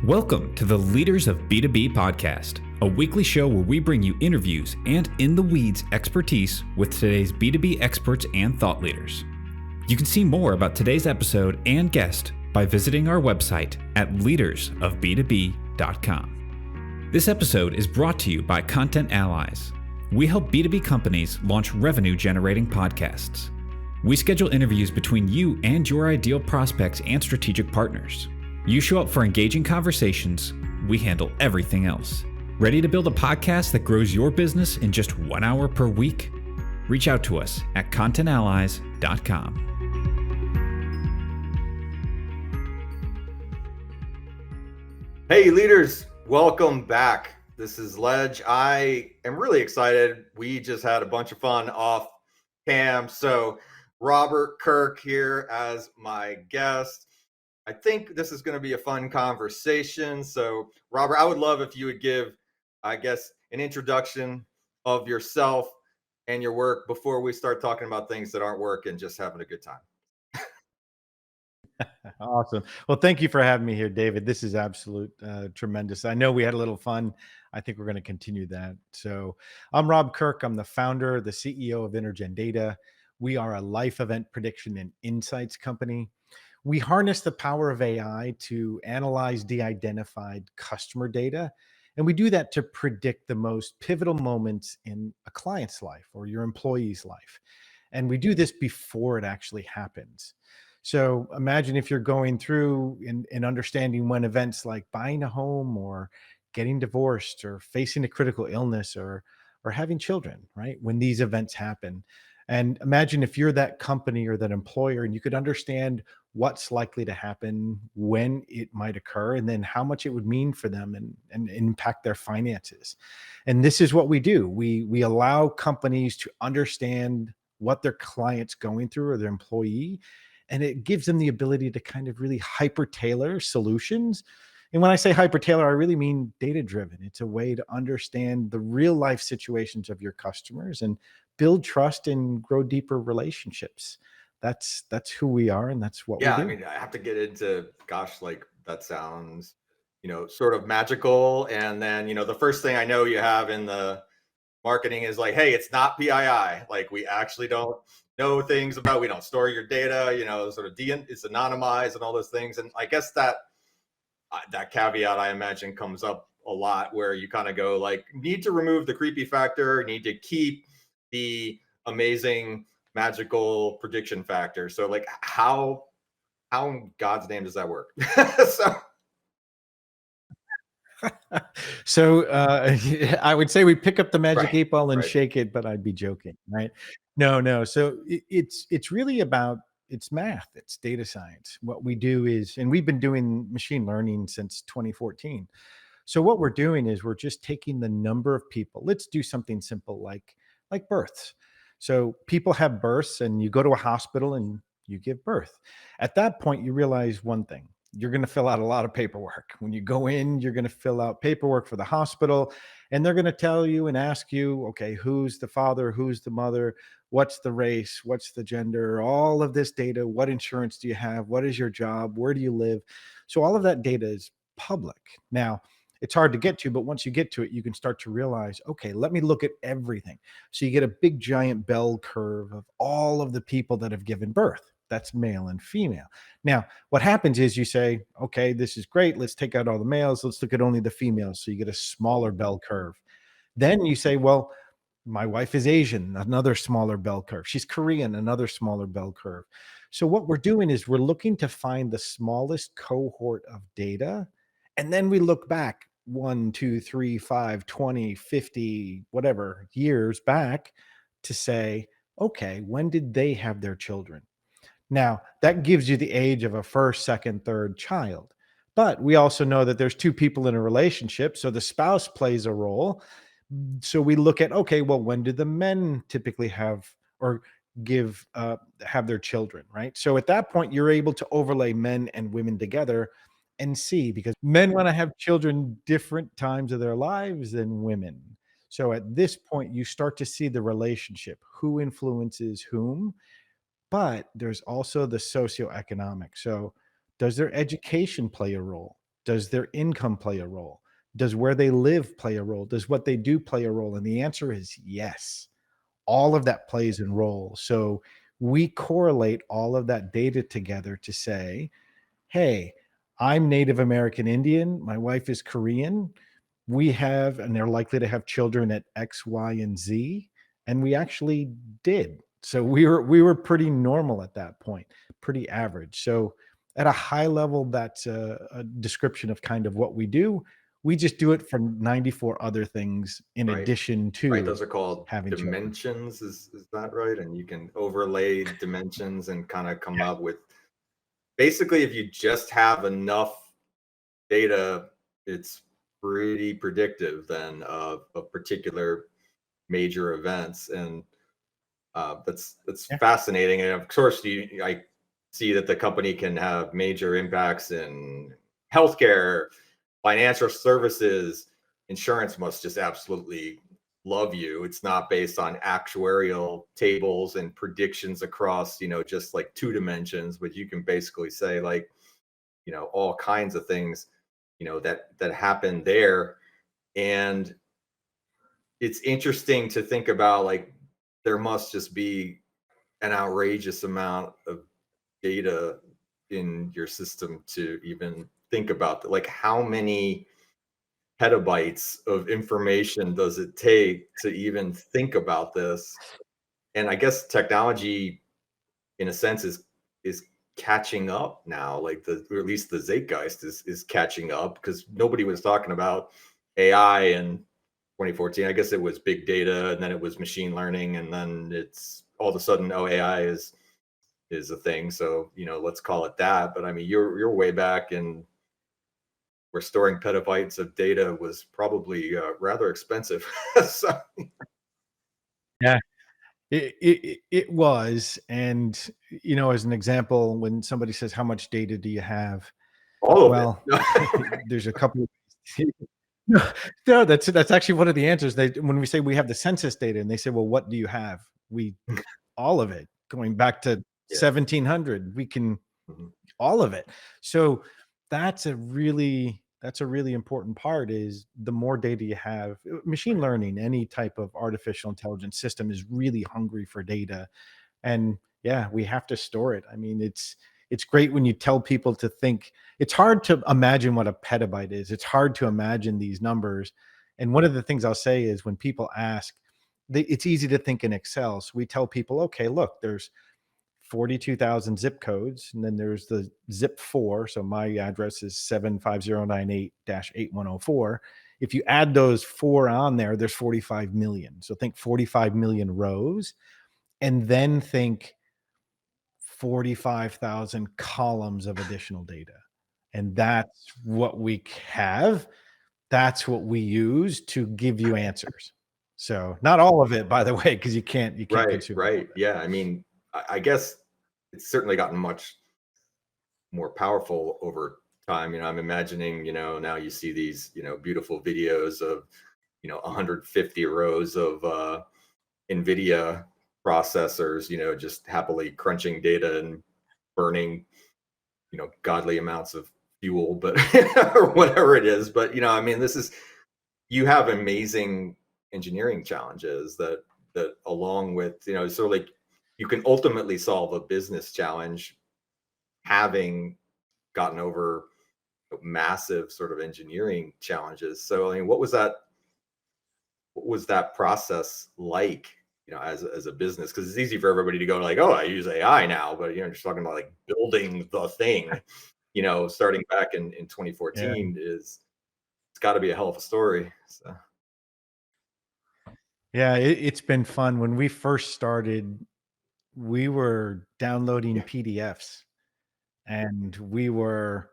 Welcome to the Leaders of B2B podcast, a weekly show where we bring you interviews and in the weeds expertise with today's B2B experts and thought leaders. You can see more about today's episode and guest by visiting our website at leadersofb2b.com. This episode is brought to you by Content Allies. We help B2B companies launch revenue-generating podcasts. We schedule interviews between you and your ideal prospects and strategic partners. You show up for engaging conversations, we handle everything else. Ready to build a podcast that grows your business in just 1 hour per week? Reach out to us at contentallies.com. Hey leaders, welcome back. This is Ledge. I am really excited. We just had a bunch of fun off cam. So Robert Kirk here as my guest. I think this is going to be a fun conversation. So Robert, I would love if you would give, an introduction of yourself and your work before we start talking about things that aren't work and just having a good time. Awesome. Well, thank you for having me here, David. This is absolute tremendous. I know we had a little fun. I think we're going to continue that. So I'm Rob Kirk. I'm the founder, the CEO of InterGen Data. We are a life event prediction and insights company. We harness the power of AI to analyze de-identified customer data. And we do that to predict the most pivotal moments in a client's life or your employee's life. And we do this before it actually happens. So imagine if you're going through and understanding when events like buying a home or getting divorced or facing a critical illness or having children, right? When these events happen. And imagine if you're that company or that employer and you could understand what's likely to happen, when it might occur, and then how much it would mean for them and impact their finances. And this is what we do. We allow companies to understand what their client's going through or their employee, and it gives them the ability to kind of really hyper tailor solutions. And when I say hyper tailor, I really mean data driven. It's a way to understand the real life situations of your customers and build trust and grow deeper relationships. That's who we are, and that's what we do. I mean, I have to get into, like that sounds, sort of magical. And then, the first thing I know you have in the marketing is like, hey, it's not PII. Like we actually don't know things about, we don't store your data, sort of it's anonymized and all those things. And I guess that caveat, I imagine, comes up a lot where you kind of go like, need to remove the creepy factor, need to keep the amazing magical prediction factor. So like how in God's name does that work? So I would say we pick up the magic 8 ball and right. shake it, but I'd be joking, right? No. So it's really about, it's math, it's data science. What we do is, and we've been doing machine learning since 2014. So what we're doing is we're just taking the number of people. Let's do something simple like births. So people have births and you go to a hospital and you give birth. At that point, you realize one thing. You're going to fill out a lot of paperwork. When you go in, you're going to fill out paperwork for the hospital, and they're going to tell you and ask you, okay, who's the father, who's the mother, what's the race, what's the gender, all of this data, what insurance do you have, what is your job, where do you live? So all of that data is public. Now, it's hard to get to, but once you get to it, you can start to realize, okay, let me look at everything. So you get a big giant bell curve of all of the people that have given birth. That's male and female. Now, what happens is you say, okay, this is great. Let's take out all the males. Let's look at only the females. So you get a smaller bell curve. Then you say, well, my wife is Asian, another smaller bell curve. She's Korean, another smaller bell curve. So what we're doing is we're looking to find the smallest cohort of data. And then we look back 1, 2, 3, 5, 20, 50, whatever years back to say, okay, when did they have their children? Now, that gives you the age of a first, second, third child. But we also know that there's two people in a relationship, so the spouse plays a role. So we look at, okay, well, when do the men typically have or have their children, right? So at that point, you're able to overlay men and women together and see, because men want to have children different times of their lives than women. So at this point, you start to see the relationship, who influences whom. But there's also the socioeconomic. So does their education play a role? Does their income play a role? Does where they live play a role? Does what they do play a role? And the answer is yes. All of that plays a role. So we correlate all of that data together to say, hey, I'm Native American Indian, my wife is Korean. We have, and they're likely to have children at X, Y, and Z. And we actually did. So we were pretty normal at that point, pretty average. So at a high level, that's a description of kind of what we do. We just do it for 94 other things in Right. addition Right. to Those are called having children. dimensions. Is that right? And you can overlay dimensions and kind of come up with, basically, if you just have enough data, it's pretty predictive then of particular major events. And that's Yeah. fascinating. And of course, I see that the company can have major impacts in healthcare, financial services. Insurance must just absolutely love you. It's not based on actuarial tables and predictions across, just like two dimensions, but you can basically say, like, all kinds of things, that happen there. And it's interesting to think about, like, there must just be an outrageous amount of data in your system to even think about that. Like, how many petabytes of information does it take to even think about this? And I guess technology, in a sense, is catching up now. Like, or at least the zeitgeist is catching up, because nobody was talking about AI in 2014. I guess it was big data, and then it was machine learning, and then it's all of a sudden, oh, AI is a thing. So, let's call it that. But I mean, you're way back, and where storing petabytes of data was probably rather expensive. So, Yeah. It was. And, as an example, when somebody says, how much data do you have? all of it. Well, there's a couple of no, no, that's actually one of the answers. When we say we have the census data, and they say, well, what do you have? We All of it, going back to Yeah. 1700, we can Mhm. all of it. So that's a really important part, is the more data you have. Machine learning, any type of artificial intelligence system, is really hungry for data. And yeah, we have to store it. I mean, it's great when you tell people to think. It's hard to imagine what a petabyte is. It's hard to imagine these numbers. And one of the things I'll say is, when people ask, it's easy to think in Excel. So we tell people, okay, look, there's 42,000 zip codes, and then there's the zip 4. So my address is 75098-8104. If you add those 4 on there, there's 45 million. So think 45 million rows, and then think 45,000 columns of additional data. And that's what we have. That's what we use to give you answers. So not all of it, by the way, because you can't Right, consume all of right. it. Yeah. I mean, I guess it's certainly gotten much more powerful over time. I'm imagining, now you see these, beautiful videos of, 150 rows of NVIDIA processors, just happily crunching data and burning, godly amounts of fuel, but or whatever it is. But, I mean, you have amazing engineering challenges that along with, sort of like, you can ultimately solve a business challenge having gotten over massive sort of engineering challenges. So, I mean, what was that process like, as a business? Because it's easy for everybody to go like, oh, I use AI now, but just talking about, like, building the thing, starting back in Yeah. 2014, it's got to be a hell of a story. So, Yeah, it's been fun. When we first started, we were downloading yeah. PDFs, and we were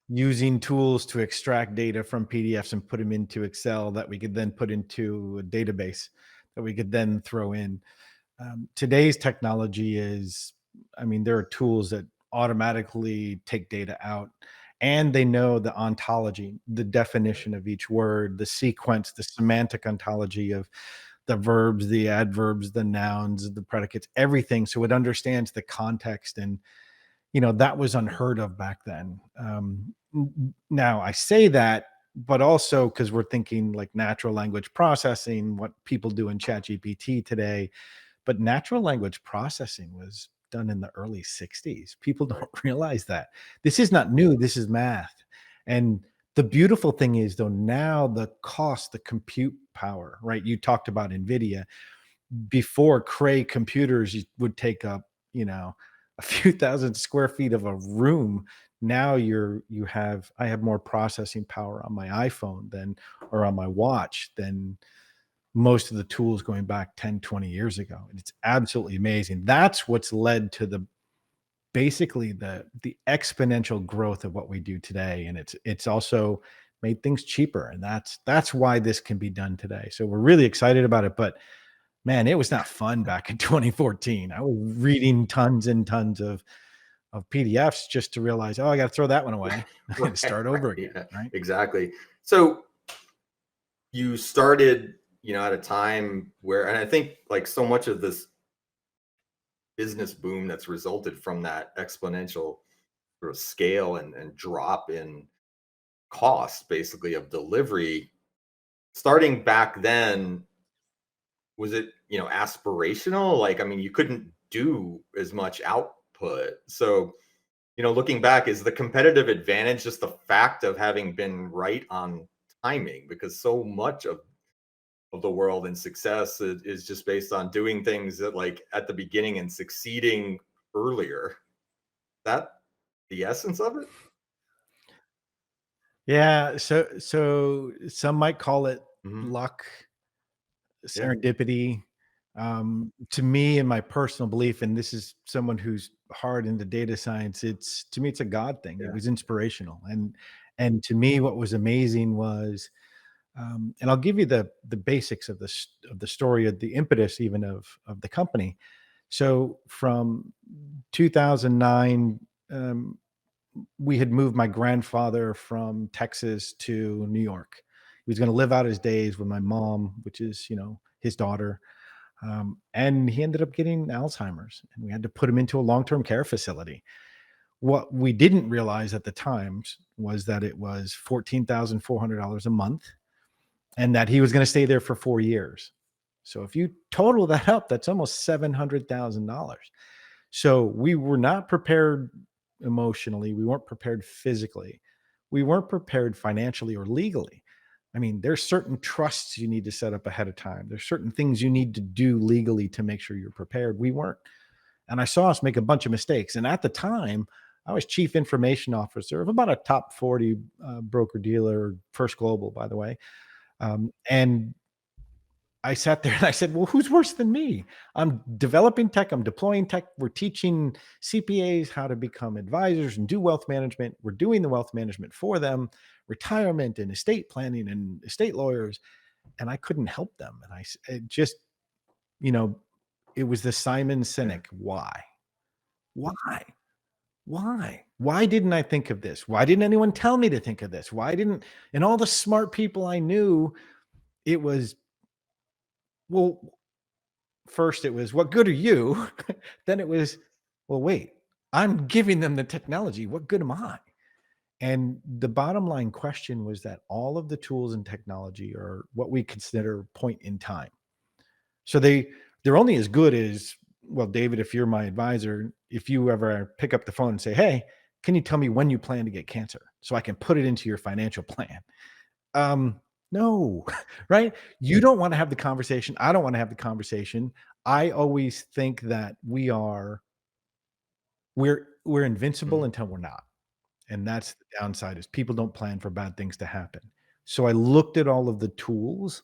using tools to extract data from PDFs and put them into Excel that we could then put into a database that we could then throw in. Today's technology is, I mean, there are tools that automatically take data out, and they know the ontology, the definition of each word, the sequence, the semantic ontology of the verbs, the adverbs, the nouns, the predicates, everything. So it understands the context. And that was unheard of back then. Now I say that, but also because we're thinking like natural language processing, what people do in ChatGPT today. But natural language processing was done in the early 60s. People Right. don't realize that. This is not new, this is math. And the beautiful thing is, though, now the cost, the compute power, right? You talked about NVIDIA. Before, Cray computers would take up, a few thousand square feet of a room. Now I have more processing power on my iPhone than, or on my watch, than most of the tools going back 10, 20 years ago. And it's absolutely amazing. That's what's led to basically the exponential growth of what we do today. And it's also made things cheaper. And that's why this can be done today. So we're really excited about it. But man, it was not fun back in 2014. I was reading tons and tons of PDFs just to realize, oh, I got to throw that one away and Right, start over right, again. yeah, Right. exactly. So you started, at a time where, and I think like so much of this business boom that's resulted from that exponential sort of scale and drop in cost, basically, of delivery, starting back then, was it, aspirational? Like, I mean, you couldn't do as much output. So, looking back, is the competitive advantage just the fact of having been right on timing? Because so much of the world and success is just based on doing things that, like, at the beginning and succeeding earlier. That the essence of it? Yeah. So some might call it Mhm. luck, Yeah. serendipity. To me, in my personal belief, and this is someone who's hard into data science, to me, it's a God thing. It Yeah. was inspirational. And to me, what was amazing was, and I'll give you the basics of the story, of the impetus even of the company. So from 2009, we had moved my grandfather from Texas to New York. He was going to live out his days with my mom, which is, his daughter. And he ended up getting Alzheimer's, and we had to put him into a long-term care facility. What we didn't realize at the time was that it was $14,400 a month, and that he was going to stay there for 4 years. So if you total that up, that's almost $700,000. So we were not prepared emotionally. We weren't prepared physically. We weren't prepared financially or legally. I mean, there's certain trusts you need to set up ahead of time. There's certain things you need to do legally to make sure you're prepared. We weren't. And I saw us make a bunch of mistakes. And at the time, I was chief information officer of about a top 40 broker dealer, First Global, by the way. And I sat there and I said, well, who's worse than me? I'm developing tech, I'm deploying tech. We're teaching CPAs how to become advisors and do wealth management. We're doing the wealth management for them, retirement and estate planning and estate lawyers. And I couldn't help them. And it just, you know, it was the Simon Yeah. Sinek. Why? Why? Why didn't I think of this? Why didn't anyone tell me to think of this? And all the smart people I knew, it was, well, first it was, what good are you? Then it was, well, wait, I'm giving them the technology. What good am I? And the bottom line question was that all of the tools and technology are what we consider point in time. So they're only as good as, well, David, if you're my advisor, if you ever pick up the phone and say, hey, can you tell me when you plan to get cancer so I can put it into your financial plan? No, right? You don't want to have the conversation. I don't want to have the conversation. I always think that we're invincible Mhm. until we're not. And that's the downside, is people don't plan for bad things to happen. So I looked at all of the tools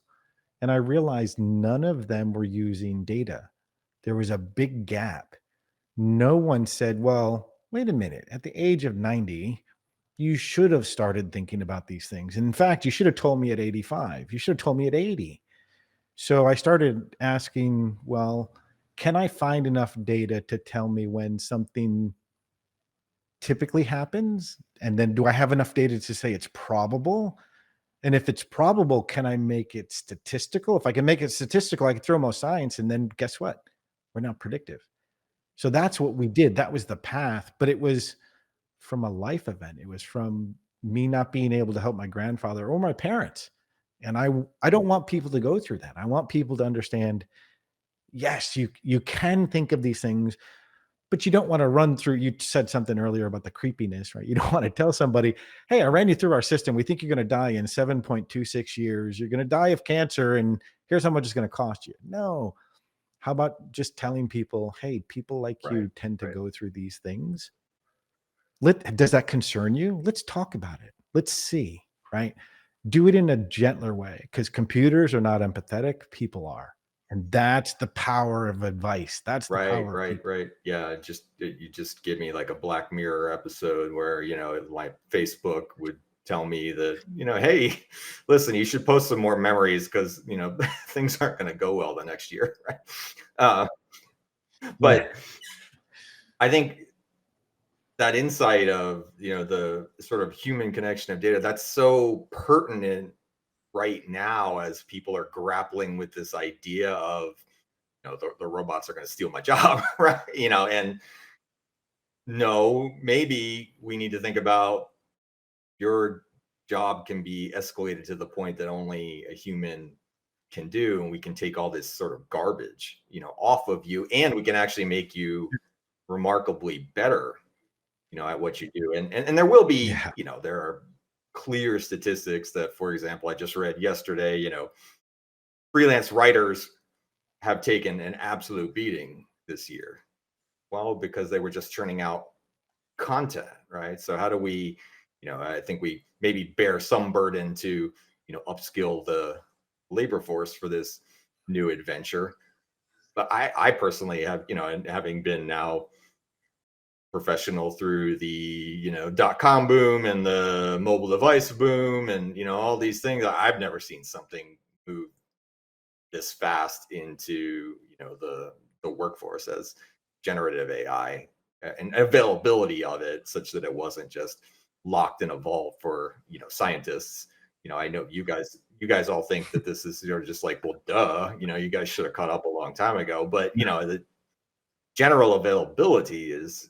and I realized none of them were using data. There was a big gap. No one said, well, wait a minute, at the age of 90, you should have started thinking about these things. And in fact, you should have told me at 85. You should have told me at 80. So I started asking, well, can I find enough data to tell me when something typically happens? And then do I have enough data to say it's probable? And if it's probable, can I make it statistical? If I can make it statistical, I can throw more science. And then guess what? We're not predictive. So that's what we did. That was the path, but it was from a life event. It was from me not being able to help my grandfather or my parents. And I don't want people to go through that. I want people to understand, yes, you can think of these things, but you don't want to run through. You said something earlier about the creepiness, right? You don't want to tell somebody, hey, I ran you through our system. We think you're going to die in 7.26 years. You're going to die of cancer, and here's how much it's going to cost you. No. How about just telling people, hey, people like Right. you tend to Right. go through these things. Does that concern you? Let's talk about it. Let's see, right? Do it in a gentler way, because computers are not empathetic, people are. And that's the power of advice. That's the Right, power of right, people. right. Yeah, you just give me like a Black Mirror episode where, my Facebook would tell me that, hey, listen, you should post some more memories because, things aren't going to go well the next year, right? Uh, Yeah. but I think that insight of, the sort of human connection of data, that's so pertinent right now as people are grappling with this idea of, the robots are going to steal my job, right? And no, maybe we need to think about your job can be escalated to the point that only a human can do, and we can take all this sort of garbage, off of you, and we can actually make you remarkably better, at what you do. And there will be, Yeah. there are clear statistics that, for example, I just read yesterday, freelance writers have taken an absolute beating this year. Well, because they were just churning out content, right? So how do we, I think we maybe bear some burden to, upskill the labor force for this new adventure. But I personally have, and having been now professional through the, .com boom and the mobile device boom and, all these things, I've never seen something move this fast into, the workforce as generative AI, and availability of it, such that it wasn't just locked in a vault for, scientists. I know you guys all think that this is, just like, well, duh, you guys should have caught up a long time ago. But the general availability is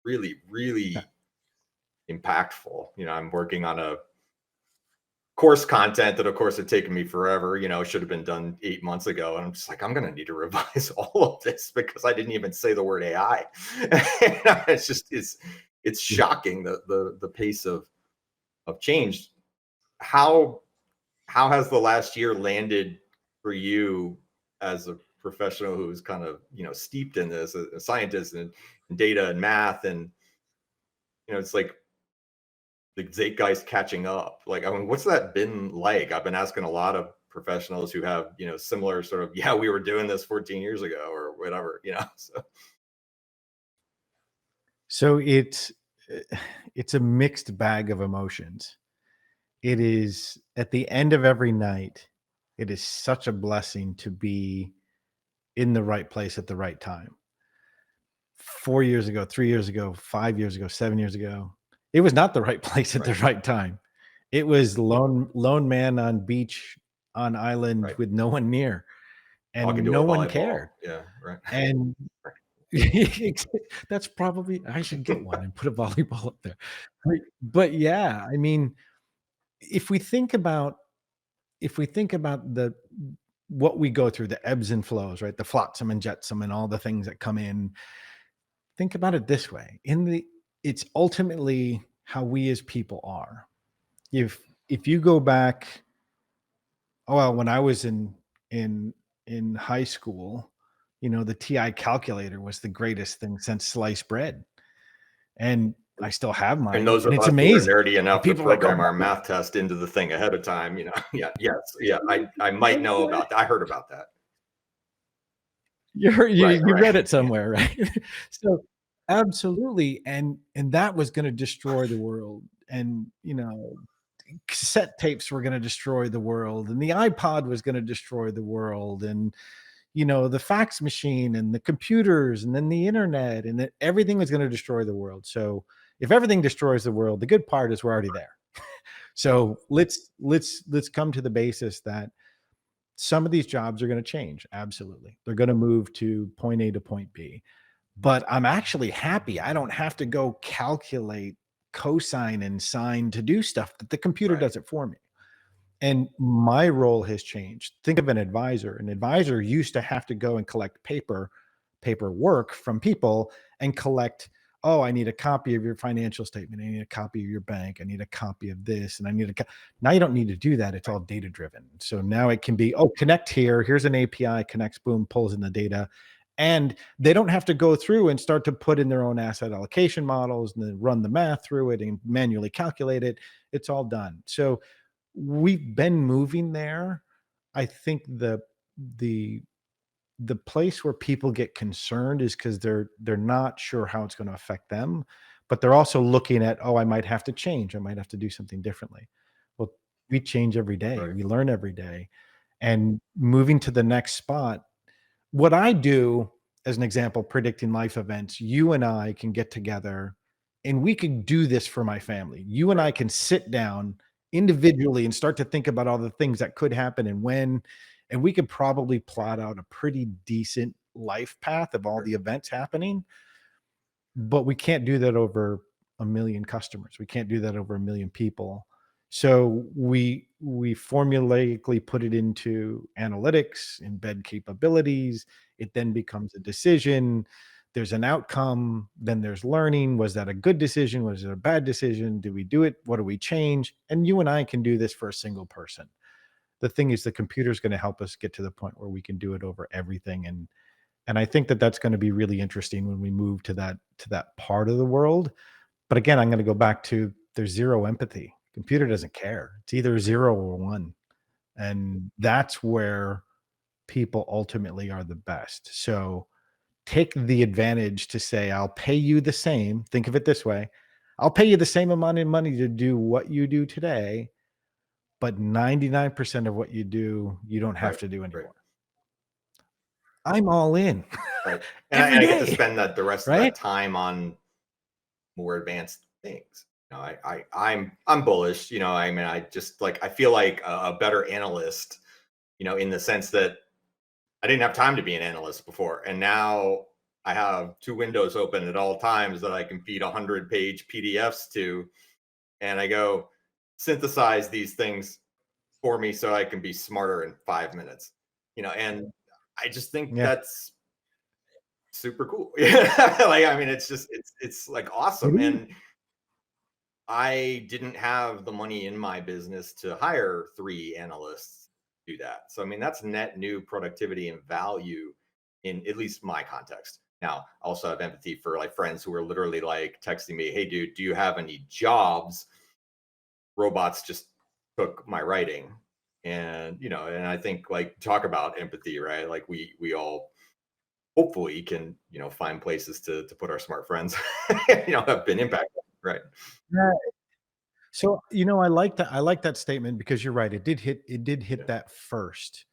really, really impactful. I'm working on a course content that, of course, had taken me forever, should have been done 8 months ago. And I'm just like, I'm going to need to revise all of this because I didn't even say the word AI. It's just, it's shocking the pace of change. How, how has the last year landed for you as a professional who's kind of, steeped in this, a scientist and data and math? And, it's like, the zeitgeist catching up. Like, I mean, what's that been like? I've been asking a lot of professionals who have, similar sort of, yeah, we were doing this 14 years ago or whatever, So So it's a mixed bag of emotions. It is at the end of every night, it is such a blessing to be in the right place at the right time. 4 years ago, 3 years ago, 5 years ago, 7 years ago, it was not the right place at the right, right time. It was lone man on beach on island right. with no one near, Talking and to no a one volleyball. cared. Yeah, right. And that's probably I should get one and put a volleyball up there. But yeah, I mean, if we think about the what we go through, the ebbs and flows, right? The flotsam and jetsam and all the things that come in. Think about it this way. It's ultimately how we as people are. If you go back, oh well, when I was in high school, the TI calculator was the greatest thing since sliced bread. And I still have And mine, those and of it's us who are amazing. nerdy And enough to people are like, "Oh, program our math test into the thing ahead of time, yeah, yes, yeah, I might know about that. I heard about that. Right, you read right. it somewhere, right?" So, absolutely, and that was gonna destroy the world, and, cassette tapes were gonna destroy the world, and the iPod was gonna destroy the world, and, the fax machine, and the computers, and then the internet, and everything was gonna destroy the world. So, if everything destroys the world, the good part is we're already there. So, let's come to the basis that some of these jobs are gonna change, absolutely. They're gonna move to point A to point B. but I'm actually happy. I don't have to go calculate cosine and sine to do stuff that the computer Right. does it for me. And my role has changed. Think of an advisor. An advisor used to have to go and collect paperwork from people and collect, oh, I need a copy of your financial statement. I need a copy of your bank. I need a copy of this. And I need now you don't need to do that. It's all data driven. So now it can be, oh, connect here. Here's an API, connects, boom, pulls in the data. And they don't have to go through and start to put in their own asset allocation models and then run the math through it and manually calculate it. It's all done. So we've been moving there. I think the the place where people get concerned is because they're not sure how it's going to affect them, but they're also looking at, oh, I might have to change. I might have to do something differently. Well, we change every day. Right. We learn every day. And moving to the next spot, what I do, as an example, predicting life events, you and I can get together and we can do this for my family. You and I Right. can sit down individually and start to think about all the things that could happen and when, and we could probably plot out a pretty decent life path of all Sure. the events happening, but we can't do that over a million customers. We can't do that over a million people. So we formulaically put it into analytics, embed capabilities. It then becomes a decision. There's an outcome. Then there's learning. Was that a good decision? Was it a bad decision? Do we do it? What do we change? And you and I can do this for a single person. The thing is, the computer is going to help us get to the point where we can do it over everything. And I think that that's going to be really interesting when we move to that part of the world. But again, I'm going to go back to, there's zero empathy. Computer doesn't care. It's either 0 or 1. And that's where people ultimately are the best. So take the advantage to say, I'll pay you the same. Think of it this way. I'll pay you the same amount of money to do what you do today, but 99% of what you do, you don't have Right. to do Right. anymore. I'm all in Right. And every I get to day, spend that the rest of right? that time on more advanced things. I'm bullish. I mean, I just like I feel like a better analyst. In the sense that I didn't have time to be an analyst before, and now I have two windows open at all times that I can feed 100-page PDFs to, and I go synthesize these things for me so I can be smarter in 5 minutes. And I just think Yeah. that's super cool. Yeah, like I mean, it's like It awesome, is. and I didn't have the money in my business to hire 3 analysts to do that. So I mean, that's net new productivity and value in at least my context. Now, I also have empathy for like friends who are literally like texting me, "Hey, dude, do you have any jobs? Robots just took my writing." And I think like talk about empathy, right? Like we all hopefully can find places to put our smart friends have been impacted, right? Yeah. So, I like that statement because you're right. It did hit Yeah. that first.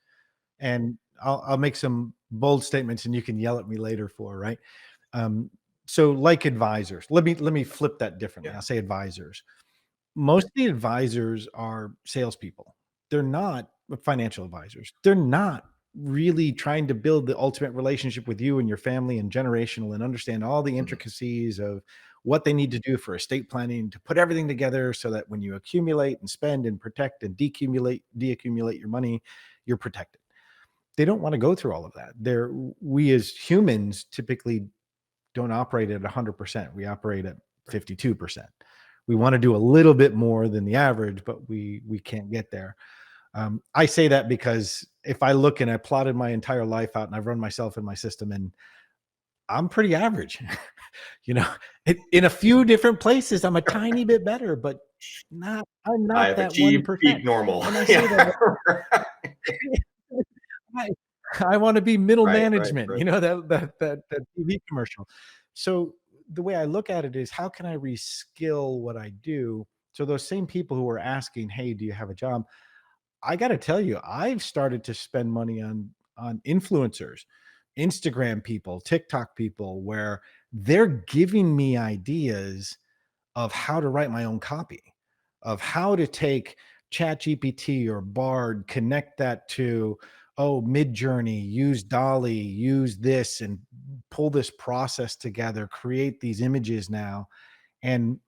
And I'll make some bold statements and you can yell at me later for, right? Um, so like advisors, let me flip that differently. Yeah. I'll say advisors. Most of the advisors are salespeople. They're not financial advisors. They're not really trying to build the ultimate relationship with you and your family and generational and understand all the Mhm. intricacies of what they need to do for estate planning to put everything together so that when you accumulate and spend and protect and deaccumulate your money, you're protected. They don't want to go through all of that. We as humans typically don't operate at 100%. We operate at Right. 52%. We want to do a little bit more than the average, but we can't get there. I say that because if I look and I plotted my entire life out and I've run myself in my system and I'm pretty average, you know, in a few different places, I'm a tiny bit better, but I'm I not have that achieved 1%. peak normal. And I say that Yeah. I I wanna be middle Right, right, management, right. that TV commercial. So, the way I look at it is how can I reskill what I do? So those same people who are asking, "Hey, do you have a job?" I gotta tell you, I've started to spend money on influencers, Instagram people, TikTok people, where they're giving me ideas of how to write my own copy, of how to take ChatGPT or Bard, connect that to, oh, Midjourney, use Dolly, use this, and pull this process together, create these images now, and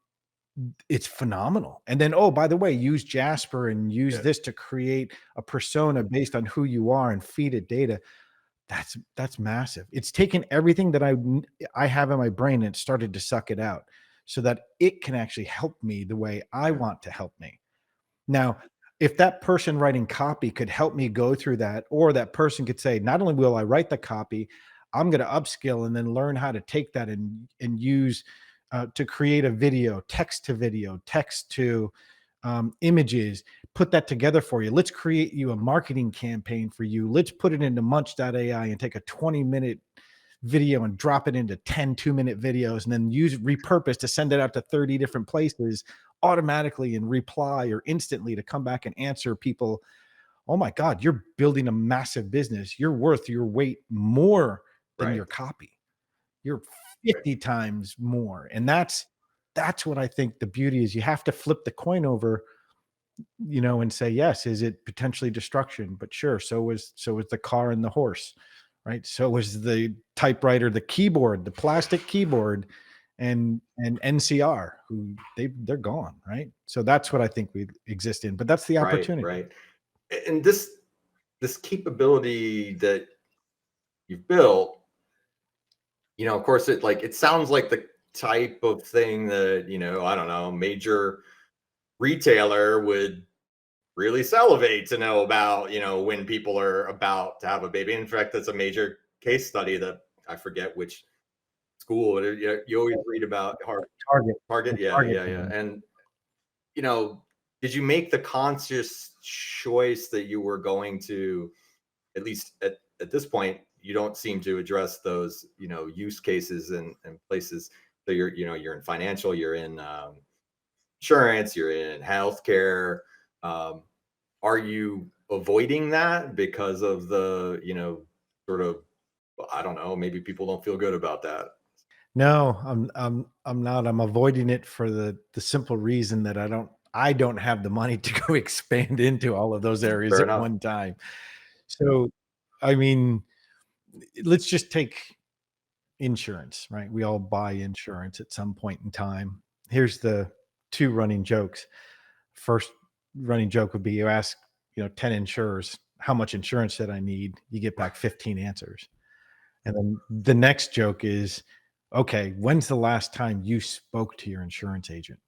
it's phenomenal. And then, oh, by the way, use Jasper and use Yeah. this to create a persona based on who you are and feed it data. That's massive. It's taken everything that I have in my brain and started to suck it out so that it can actually help me the way I Yeah. want to help me. Now, if that person writing copy could help me go through that, or that person could say, not only will I write the copy, I'm going to upskill and then learn how to take that and use to create a video, text to images, put that together for you. Let's create you a marketing campaign for you. Let's put it into Munch.ai and take a 20-minute video and drop it into 10 2-minute videos and then use repurpose to send it out to 30 different places automatically and reply or instantly to come back and answer people. Oh my God, you're building a massive business. You're worth your weight more than Right. your copy. You're 50 times more. And that's what I think the beauty is. You have to flip the coin over, and say, yes, is it potentially destruction? But sure, so was the car and the horse, right? So was the typewriter, the keyboard, the plastic keyboard, and NCR, who they're gone, right? So that's what I think we exist in. But that's the Right. opportunity. Right. And this capability that you've built, of course, it sounds like the type of thing that, I don't know, major retailer would really salivate to know about, when people are about to have a baby. In fact, that's a major case study that I forget which school. You always read about Target. Target. Yeah, Target. yeah, yeah. And, did you make the conscious choice that you were going to, at least at this point, you don't seem to address those, use cases and places. So you're in financial, you're in insurance, you're in healthcare. Are you avoiding that because of the, sort of, I don't know, maybe people don't feel good about that? No, I'm not. I'm avoiding it for the simple reason that I don't have the money to go expand into all of those areas Fair at enough. one time. So, I mean, let's just take insurance, right? We all buy insurance at some point in time. Here's the two running jokes. First running joke would be, you ask, 10 insurers, how much insurance did I need? You get back 15 answers. And then the next joke is, okay, when's the last time you spoke to your insurance agent?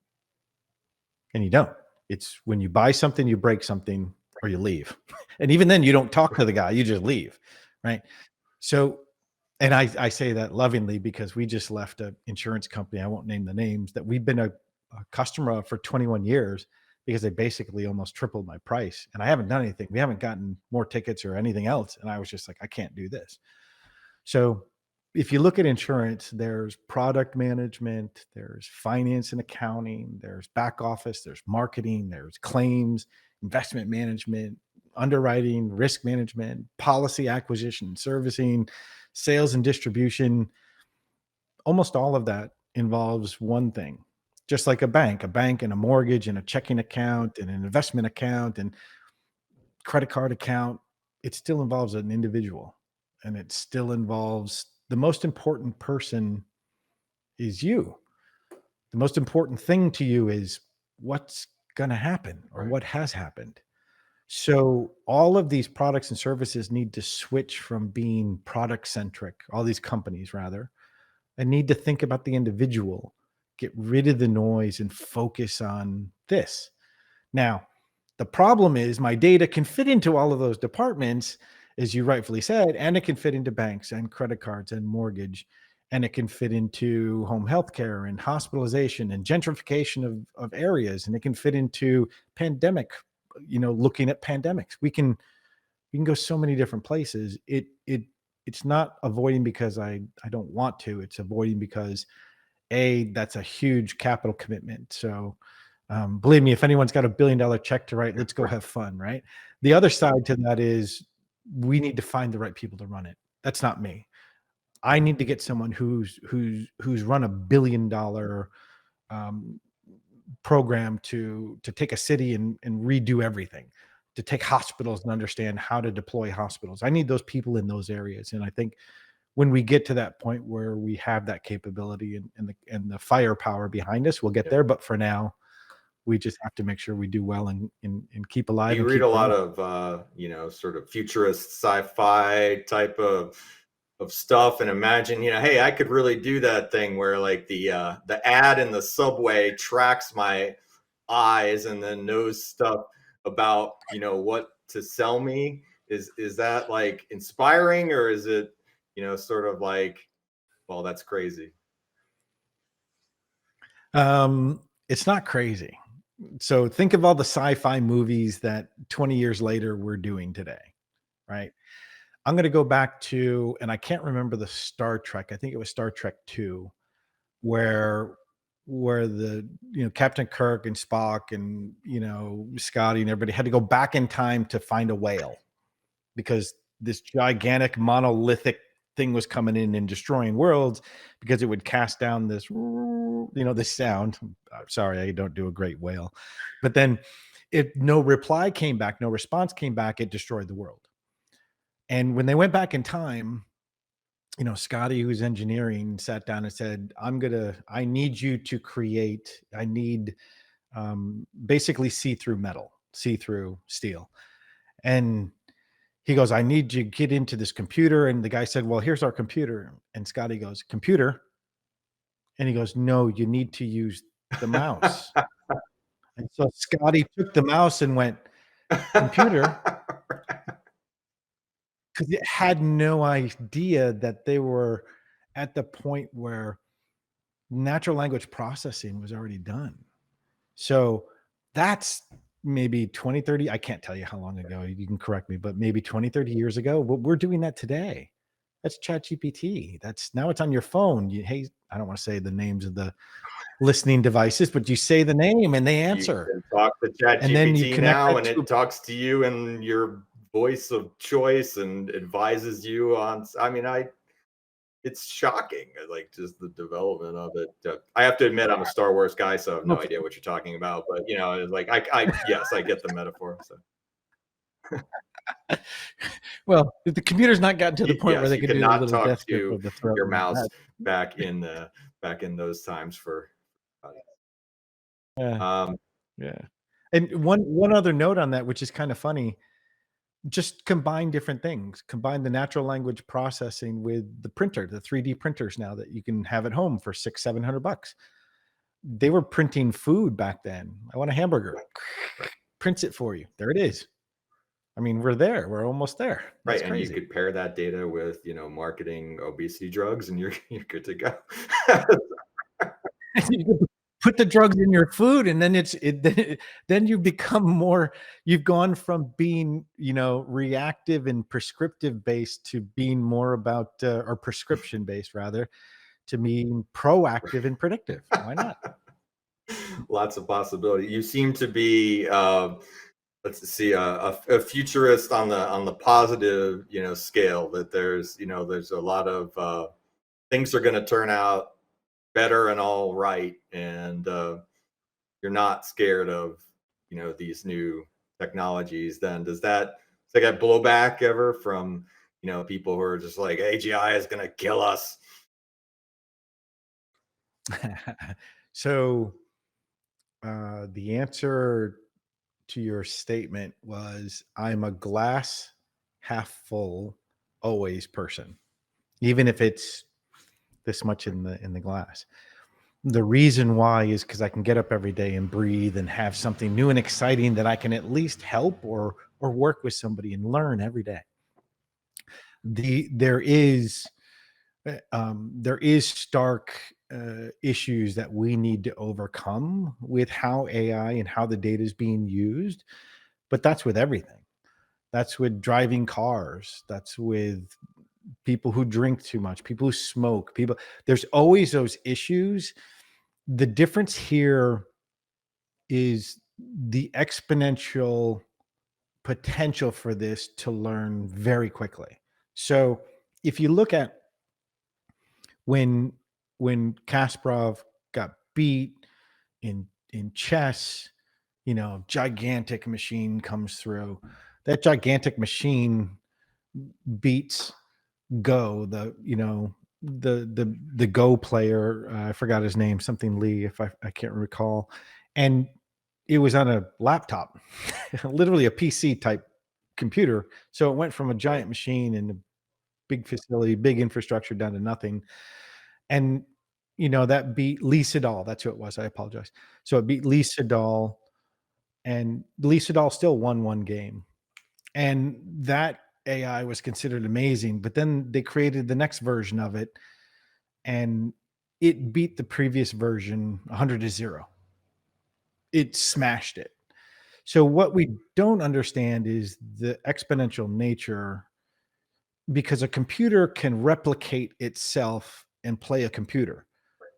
And you don't. It's when you buy something, you break something, or you leave. And even then, you don't talk to the guy, you just leave, right? So, and I say that lovingly because we just left an insurance company, I won't name the names, that we've been a customer of for 21 years because they basically almost tripled my price. And I haven't done anything. We haven't gotten more tickets or anything else. And I was just like, I can't do this. So if you look at insurance, there's product management, there's finance and accounting, there's back office, there's marketing, there's claims, investment management, underwriting, risk management, policy acquisition, servicing, sales and distribution. Almost all of that involves one thing, just like a bank and a mortgage and a checking account and an investment account and credit card account. It still involves an individual, and it still involves the most important person is you. The most important thing to you is what's going to happen or Right. what has happened. So all of these products and services need to switch from being product centric, all these companies rather, and need to think about the individual, get rid of the noise and focus on this. Now, the problem is my data can fit into all of those departments, as you rightfully said, and it can fit into banks and credit cards and mortgage, and it can fit into home healthcare and hospitalization and gentrification of areas, and it can fit into pandemic, looking at pandemics. We can go so many different places. It's not avoiding because I don't want to. It's avoiding because that's a huge capital commitment. So believe me, if anyone's got $1 billion check to write, let's go have fun, right? The other side to that is we need to find the right people to run it. That's not me. I need to get someone who's run $1 billion um, program to take a city and redo everything, to take hospitals and understand how to deploy hospitals. I need those people in those areas, and I think when we get to that point where we have that capability and the firepower behind us, we'll get there. But for now, we just have to make sure we do well and keep alive. You and read keep a lot growing. of sort of futurist sci-fi type of stuff, and imagine, hey, I could really do that thing where like the ad in the subway tracks my eyes and then knows stuff about what to sell me. Is that like inspiring, or is it sort of like, well, that's crazy? It's not crazy. So think of all the sci-fi movies that 20 years later we're doing today, right? I'm going to go back to, and I can't remember the Star Trek. I think it was Star Trek 2, where the Captain Kirk and Spock and Scotty and everybody had to go back in time to find a whale because this gigantic monolithic thing was coming in and destroying worlds, because it would cast down this this sound. Sorry, I don't do a great whale. But then if no reply came back, no response came back, it destroyed the world. And when they went back in time, Scotty, who's engineering, sat down and said, I need you to create, I need basically see-through metal, see-through steel. And he goes, I need you to get into this computer. And the guy said, well, here's our computer. And Scotty goes, computer? And he goes, no, you need to use the mouse. And so Scotty took the mouse and went, computer, because it had no idea that they were at the point where natural language processing was already done. So that's maybe 20, 30, I can't tell you how long ago, you can correct me, but maybe 20, 30 years ago. But we're doing that today. That's ChatGPT. Now it's on your phone. Hey, I don't want to say the names of the listening devices, but you say the name and they answer. You can talk to And then you ChatGPT connect now, that and it talks to you in your voice of choice and advises you on. I mean, it's shocking, like just the development of it. I have to admit, I'm a Star Wars guy, so I have no idea what you're talking about. But it's like yes, I get the metaphor. So. Well, the computer's not gotten to the point where Yes, they you can could do the not little talk death grip to of the throat. your mouse back in those times for. Yeah. Yeah. And one other note on that, which is kind of funny, just combine different things. Combine the natural language processing with the printer, the 3D printers now that you can have at home for $600-700. They were printing food back then. I want a hamburger. Prints it for you. There it is. I mean, we're there. We're almost there. That's Right, and you crazy. could pair that data with marketing obesity drugs, and you're good to go. You could put the drugs in your food, and then then you become more. You've gone from being reactive and prescriptive based to being more about or prescription based rather, to being proactive and predictive. Why not? Lots of possibility. You seem to be let's see, a futurist on the positive scale, that there's a lot of things are going to turn out better and all right, and you're not scared of these new technologies. Then does that get blowback ever from people who are just like, AGI is going to kill us? So the answer to your statement was, I'm a glass half full always person, even if it's this much in the glass. The reason why is because I can get up every day and breathe and have something new and exciting that I can at least help or work with somebody and learn every day. There is stark issues that we need to overcome with how AI and how the data is being used, but that's with everything. That's with driving cars. That's with people who drink too much, people who smoke, people. There's always those issues. The difference here is the exponential potential for this to learn very quickly. So if you look at when Kasparov got beat in chess, gigantic machine comes through. That gigantic machine beats Go, the Go player. I forgot his name, something Lee, if I can't recall, and it was on a laptop, literally a PC type computer. So it went from a Right. giant machine and a big facility, big infrastructure down to nothing. And that beat Lee Sedol. That's who it was. I apologize. So it beat Lee Sedol, and Lee Sedol still won one game. And that AI was considered amazing. But then they created the next version of it, and it beat the previous version 100-0. It smashed it. So what we don't understand is the exponential nature, because a computer can replicate itself and play a computer.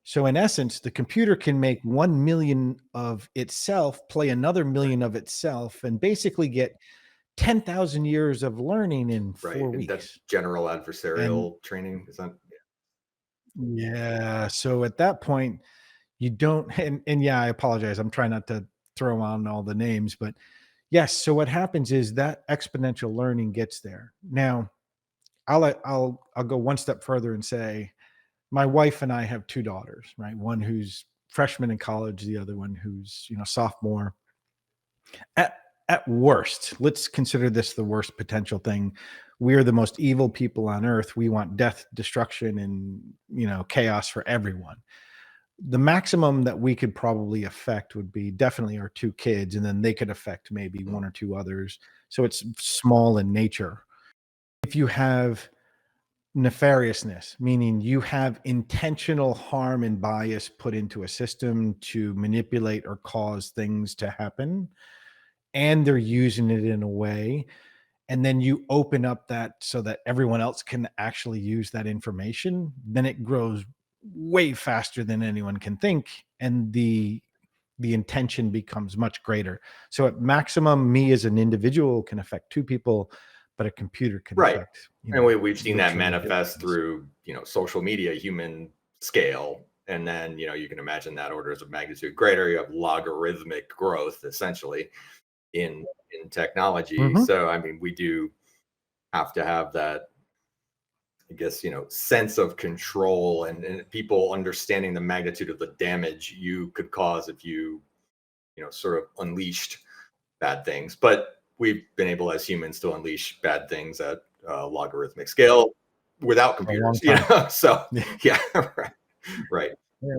So in essence, the computer can make 1 million of itself play another million of itself and basically get 10,000 years of learning in Right. 4 And that's weeks. general And adversarial training. Is that? yeah, so at that point, you don't, and yeah, I apologize. I'm trying not to throw on all the names, but yes. So what happens is that exponential learning gets there. Now, I'll go one step further and say my wife and I have two daughters, right? One who's freshman in college, the other one who's sophomore. At worst, let's consider this the worst potential thing. We're the most evil people on earth. We want death, destruction, and chaos for everyone. The maximum that we could probably affect would be definitely our two kids, and then they could affect maybe one or two others. So it's small in nature. If you have nefariousness, meaning you have intentional harm and bias put into a system to manipulate or cause things to happen, and they're using it in a way, and then you open up that so that everyone else can actually use that information, then it grows way faster than anyone can think, and the intention becomes much greater. So at maximum, me as an individual can affect two people, but a computer can Right. affect And we've seen that literally manifest billions. through, social media, human scale. And then, you can imagine that orders of magnitude greater. You have logarithmic growth essentially in technology. Mhm. So I mean, we do have to have that, I guess, sense of control and people understanding the magnitude of the damage you could cause if you, sort of unleashed bad things. But we've been able as humans to unleash bad things at logarithmic scale without For a long computers, time. So Yeah. yeah, right, right, Yeah.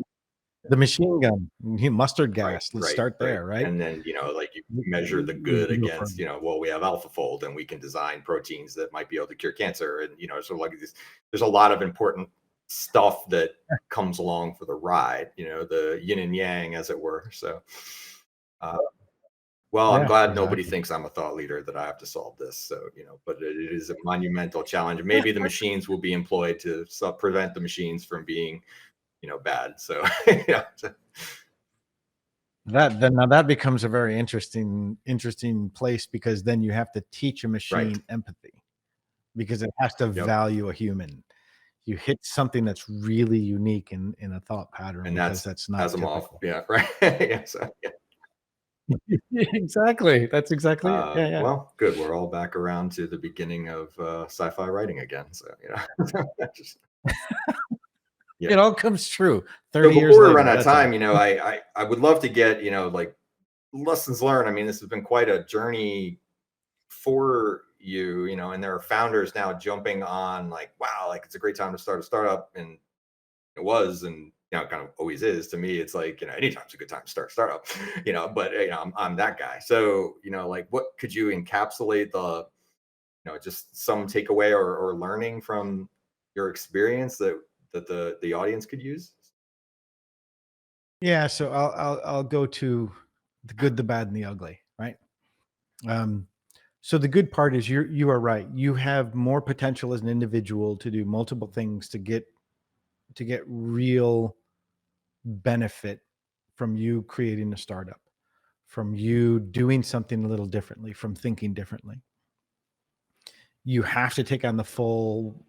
The machine gun, mustard right, gas. Let's right, start right. there, right? And then, like you measure the We good can go against, further. well, we have AlphaFold and we can design proteins that might be able to cure cancer. And, sort of like this, there's a lot of important stuff that comes along for the ride, the yin and yang, as it were. So, uh, well, I'm Yeah, glad nobody exactly. thinks I'm a thought leader that I have to solve this. So, but it is a monumental challenge. Maybe the machines will be employed to prevent the machines from being, bad. So, yeah, Now that becomes a very interesting place, because then you have to teach a right. machine empathy, because it has to Yep. value a human. You hit something that's really unique in a thought pattern, And because that's that's not Asimov. typical. Yeah. Right. Yeah. So, yeah. Exactly. That's exactly it. Yeah, yeah. Well, good. We're all back around to the beginning of sci-fi writing again. So, just, yeah. It all comes true So 30 years before we run later. out of That's time, all. I would love to get, like lessons learned. I mean, this has been quite a journey for you, and there are founders now jumping on like, wow, like it's a great time to start a startup. And it was, and it kind of always is to me. It's like, anytime's a good time to start a startup, but I'm that guy. So, like what could you encapsulate the, just some takeaway or learning from your experience that the audience could use? Yeah, so I'll go to the good, the bad, and the ugly, right? Um, so the good part is you are right. You have more potential as an individual to do multiple things to get real benefit from you creating a startup, from you doing something a little differently, from thinking differently. You have to take on the full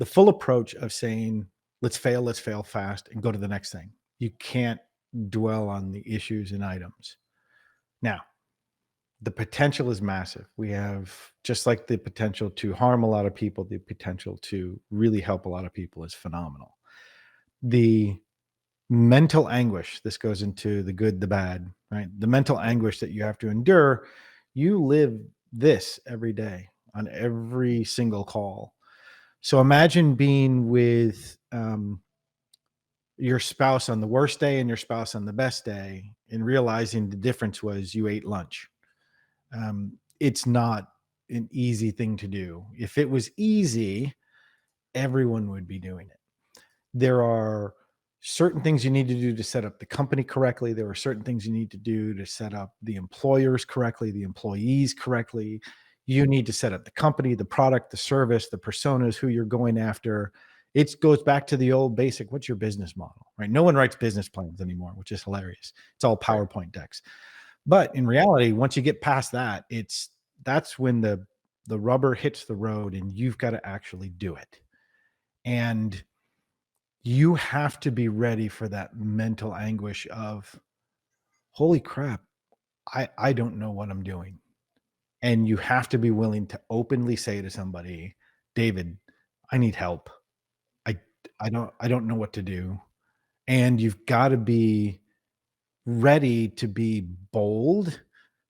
approach of saying, let's fail fast and go to the next thing. You can't dwell on the issues and items. Now, The potential is massive. We have, just like the potential to harm a lot of people, the potential to really help a lot of people is phenomenal. The mental anguish, this goes into the good, the bad, right? The mental anguish that you have to endure, you live this every day on every single call. So imagine being with your spouse on the worst day and your spouse on the best day, and realizing the difference was you ate lunch. It's not an easy thing to do. If it was easy, everyone would be doing it. There are certain things you need to do to set up the company correctly. There are certain things you need to do to set up the employers correctly, the employees correctly. You need to set up the company, the product, the service, the personas, who you're going after. It goes back to the old basic, what's your business model, right? No one writes business plans anymore, which is hilarious. It's all Right. PowerPoint decks. But in reality, once you get past that, that's when the rubber hits the road and you've got to actually do it. And you have to be ready for that mental anguish of, holy crap, I don't know what I'm doing. And you have to be willing to openly say to somebody, David, I need help. I I don't know what to do. And you've got to be ready to be bold,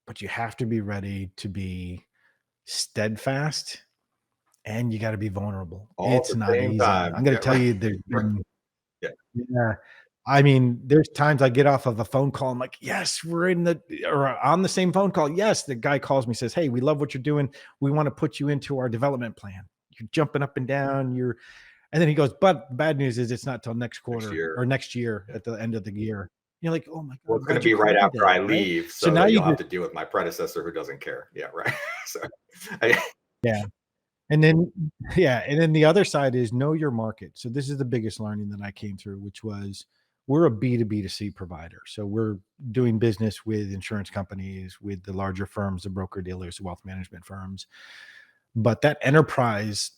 but you have to be ready to be steadfast, and you got to be vulnerable. All at It's the not same easy. time. I'm going Yeah, to tell right. you, there's Right. been, Yeah. yeah. I mean, there's times I get off of a phone call. I'm like, yes, we're in the, or on the same phone call. Yes. The guy calls me, says, hey, we love what you're doing. We want to put you into our development plan. You're jumping up and down. And then he goes, but the bad news is it's not till next Next quarter year. or next year Yeah. at the end of the year. You're like, oh my God, Well, I'm it's going glad to you be right called me after I then. Right. leave So so now that you you'll have just, to deal with my predecessor who doesn't care. Yeah. Right. So, I, yeah. And then, yeah. And then the other side is know your market. So this is the biggest learning that I came through, which was, we're a B2B2C provider. So we're doing business with insurance companies, with the larger firms, the broker dealers, the wealth management firms. But that enterprise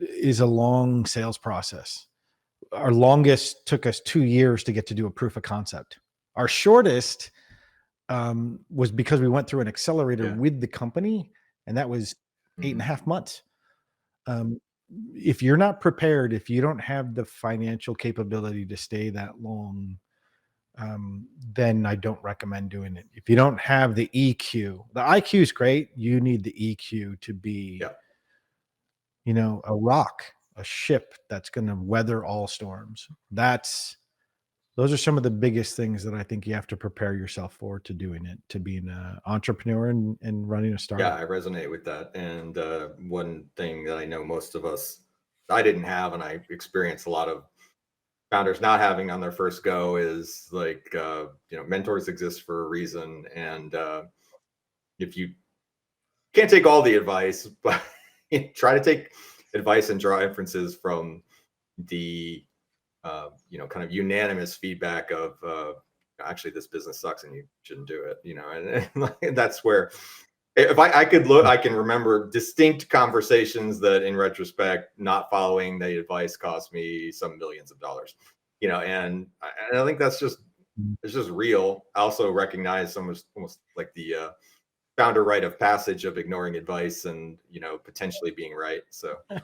is a long sales process. Our longest took us 2 years to get to do a proof of concept. Our shortest was because we went through an accelerator yeah. with the company, and that was eight and Mhm. a half months. Um, if you're not prepared, if you don't have the financial capability to stay that long, then I don't recommend doing it. If you don't have the EQ, the IQ is great. You need the EQ to be, Yeah. a rock, a ship that's going to weather all storms. Those are some of the biggest things that I think you have to prepare yourself for, to doing it, to being an entrepreneur and running a Yeah, startup. I resonate with that. And one thing that I know most of us, I didn't have, and I experienced a lot of founders not having on their first go, is like, mentors exist for a reason. And if you can't take all the advice, but try to take advice and draw inferences from the, kind of unanimous feedback of, actually, this business sucks and you shouldn't do it, and that's where, if I could look, I can remember distinct conversations that, in retrospect, not following the advice cost me some millions of dollars. And I think it's just real. I also recognize almost like the founder rite of passage of ignoring advice and potentially being right. So uh,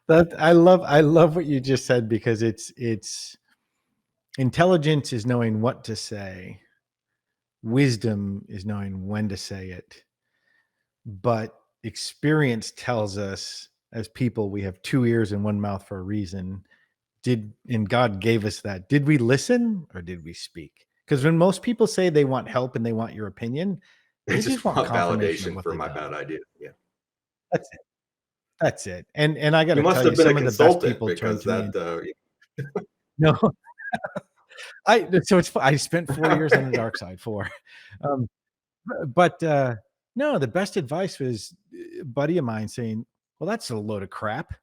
That I love what you just said, because it's intelligence is knowing what to say. Wisdom is knowing when to say it. But experience tells us, as people, we have two ears and one mouth for a reason. And God gave us that. Did we listen or did we speak? Because when most people say they want help and they want your opinion, they they just just want want confirmation of validation what for they've my done. bad idea. Yeah, That's it. That's it. And I got you to must tell you, have been a some of the best consultant people turn because to me and, that. no, I spent 4 years on the Right. dark side, um, but no, the best advice was a buddy of mine saying, well, that's a load of crap.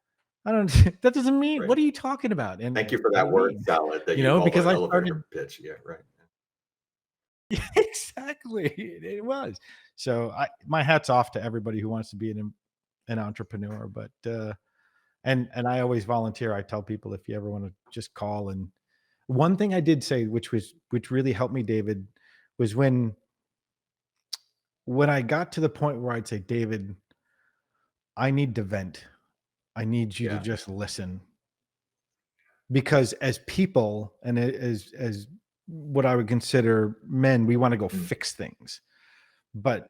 I don't, that doesn't mean, Right. what are you talking about? And Thank you for what do that you word mean? salad that you call Because the I started, elevator pitch. Yeah, right. exactly. It was. So my hat's off to everybody who wants to be an entrepreneur, but, and I always volunteer. I tell people, if you ever want to just call. And one thing I did say, which really helped me, David, was when I got to the point where I'd say, David, I need to vent. I need you to Yeah. just listen. Because as people and as what I would consider men, we want to go fix things. But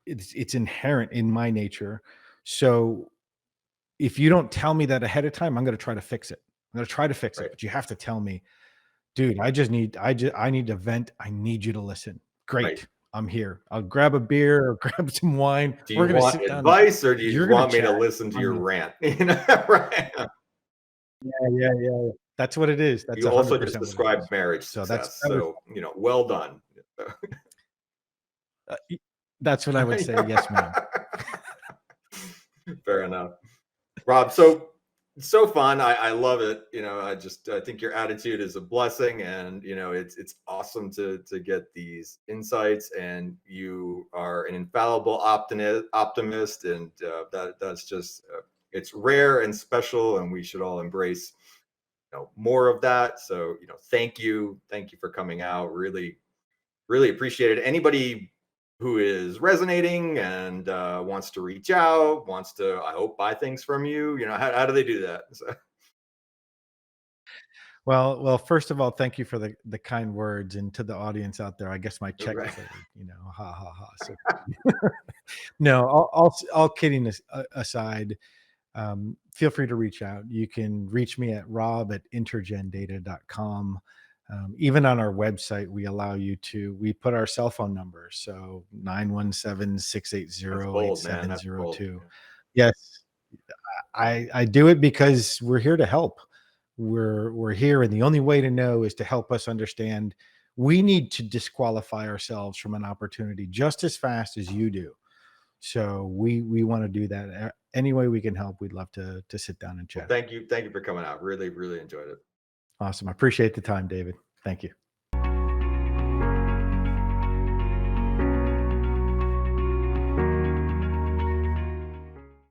it's inherent in my nature. So if you don't tell me that ahead of time, I'm going to try to fix it. I'm going to try to fix it, Right. but you have to tell me, dude, I need to vent. I need you to listen. Right. Great. I'm here. I'll grab a beer or grab some wine. Do We're you going to want sit down. advice or do you You're just going to want me to chat. listen to I'm your gonna, rant? Right. yeah. That's what it is. That's You also 100% just what it described is. marriage So success. that was, So, well done. that's what I would say. Yes, ma'am. Fair enough. Rob, so fun. I love it. I think your attitude is a blessing, and it's awesome to get these insights. And you are an infallible optimist, and that's just it's rare and special, and we should all embrace more of that. So thank you for coming out. Really, really appreciate it. Anybody who is resonating and wants to reach out, wants to, I hope, buy things from you, how do they do that? So, Well, first of all, thank you for the kind words, and to the audience out there, I guess my check right. cleared, ha ha ha. So, no, all kidding aside, feel free to reach out. You can reach me at rob@intergendata.com. Even on our website, we put our cell phone numbers. So 917 That's 680 bold, man. That's bold. 8702. Yes, I do it because we're here to help. We're here, and the only way to know is to help us understand. We need to disqualify ourselves from an opportunity just as fast as you do. So we want to do that. Any way we can help, we'd love to sit down and Well, chat. thank you for coming out. Really, really enjoyed it. Awesome. I appreciate the time, David. Thank you.